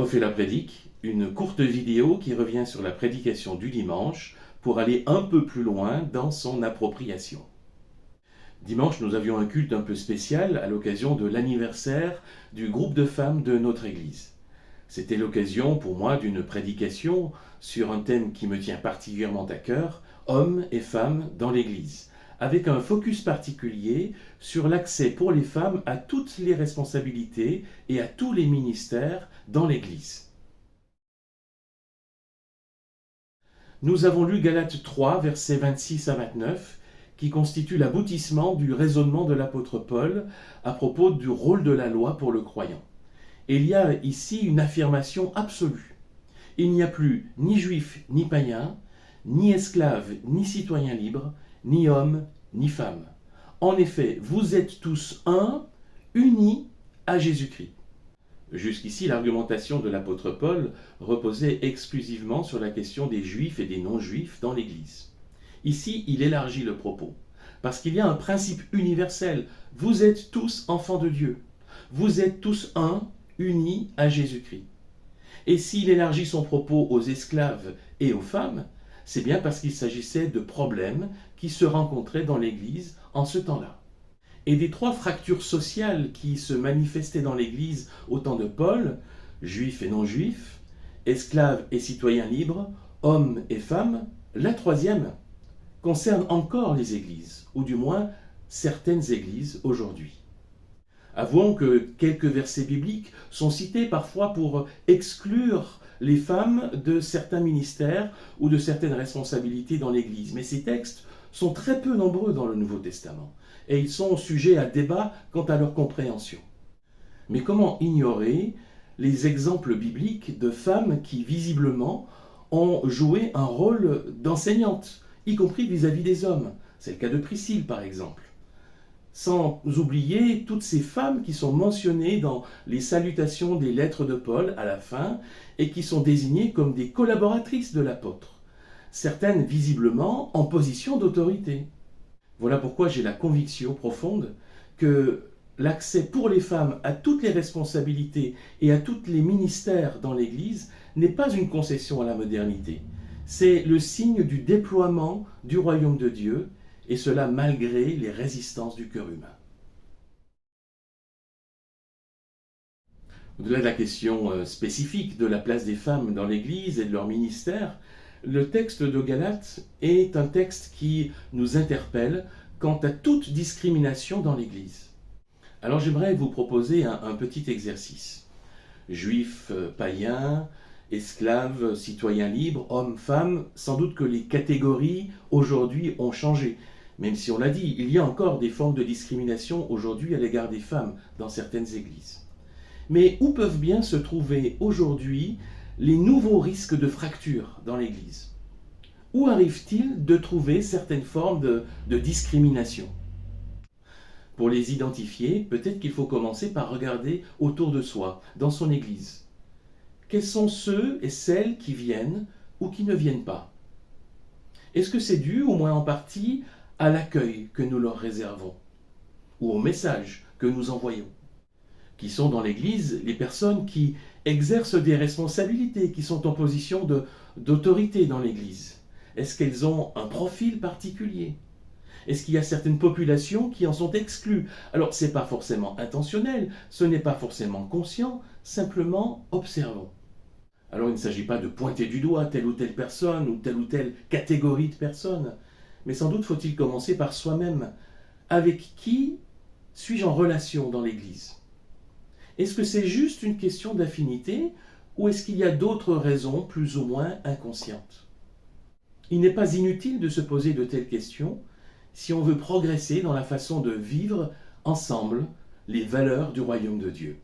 Refait la prédique, une courte vidéo qui revient sur la prédication du dimanche pour aller un peu plus loin dans son appropriation. Dimanche, nous avions un culte un peu spécial à l'occasion de l'anniversaire du groupe de femmes de notre Église. C'était l'occasion pour moi d'une prédication sur un thème qui me tient particulièrement à cœur, hommes et femmes dans l'Église, avec un focus particulier sur l'accès pour les femmes à toutes les responsabilités et à tous les ministères dans l'Église. Nous avons lu Galates 3, versets 26 à 29, qui constitue l'aboutissement du raisonnement de l'apôtre Paul à propos du rôle de la loi pour le croyant. Et il y a ici une affirmation absolue. Il n'y a plus ni juif ni païen, ni esclave ni citoyen libre, ni homme ni femme. En effet, vous êtes tous un, unis à Jésus-Christ. Jusqu'ici, l'argumentation de l'apôtre Paul reposait exclusivement sur la question des juifs et des non-juifs dans l'Église. Ici, il élargit le propos, parce qu'il y a un principe universel. Vous êtes tous enfants de Dieu. Vous êtes tous un, unis à Jésus-Christ. Et s'il élargit son propos aux esclaves et aux femmes, c'est bien parce qu'il s'agissait de problèmes qui se rencontraient dans l'Église en ce temps-là. Et des trois fractures sociales qui se manifestaient dans l'Église au temps de Paul, juifs et non-juifs, esclaves et citoyens libres, hommes et femmes, la troisième concerne encore les églises, ou du moins certaines églises aujourd'hui. Avouons que quelques versets bibliques sont cités parfois pour exclure les femmes de certains ministères ou de certaines responsabilités dans l'Église. Mais ces textes sont très peu nombreux dans le Nouveau Testament et ils sont sujets à débat quant à leur compréhension. Mais comment ignorer les exemples bibliques de femmes qui visiblement ont joué un rôle d'enseignante, y compris vis-à-vis des hommes? C'est le cas de Priscille par exemple. Sans oublier toutes ces femmes qui sont mentionnées dans les salutations des lettres de Paul à la fin et qui sont désignées comme des collaboratrices de l'apôtre, certaines visiblement en position d'autorité. Voilà pourquoi j'ai la conviction profonde que l'accès pour les femmes à toutes les responsabilités et à tous les ministères dans l'Église n'est pas une concession à la modernité. C'est le signe du déploiement du royaume de Dieu, et cela malgré les résistances du cœur humain. Au-delà de la question spécifique de la place des femmes dans l'Église et de leur ministère, le texte de Galates est un texte qui nous interpelle quant à toute discrimination dans l'Église. Alors j'aimerais vous proposer un petit exercice. Juifs, païens, esclaves, citoyens libres, hommes, femmes, sans doute que les catégories aujourd'hui ont changé. Même si on l'a dit, il y a encore des formes de discrimination aujourd'hui à l'égard des femmes dans certaines églises. Mais où peuvent bien se trouver aujourd'hui les nouveaux risques de fracture dans l'Église? Où arrive-t-il de trouver certaines formes de discrimination? Pour les identifier, peut-être qu'il faut commencer par regarder autour de soi, dans son Église. Quels sont ceux et celles qui viennent ou qui ne viennent pas? Est-ce que c'est dû, au moins en partie, à l'accueil que nous leur réservons ou au message que nous envoyons? Qui sont dans l'Église les personnes qui exercent des responsabilités, qui sont en position d'autorité dans l'Église? Est-ce qu'elles ont un profil particulier? Est-ce qu'il y a certaines populations qui en sont exclues? Alors, ce n'est pas forcément intentionnel, ce n'est pas forcément conscient, simplement observons. Alors, il ne s'agit pas de pointer du doigt telle ou telle personne ou telle catégorie de personnes, mais sans doute faut-il commencer par soi-même. Avec qui suis-je en relation dans l'Église? Est-ce que c'est juste une question d'affinité ou est-ce qu'il y a d'autres raisons plus ou moins inconscientes? Il n'est pas inutile de se poser de telles questions si on veut progresser dans la façon de vivre ensemble les valeurs du royaume de Dieu.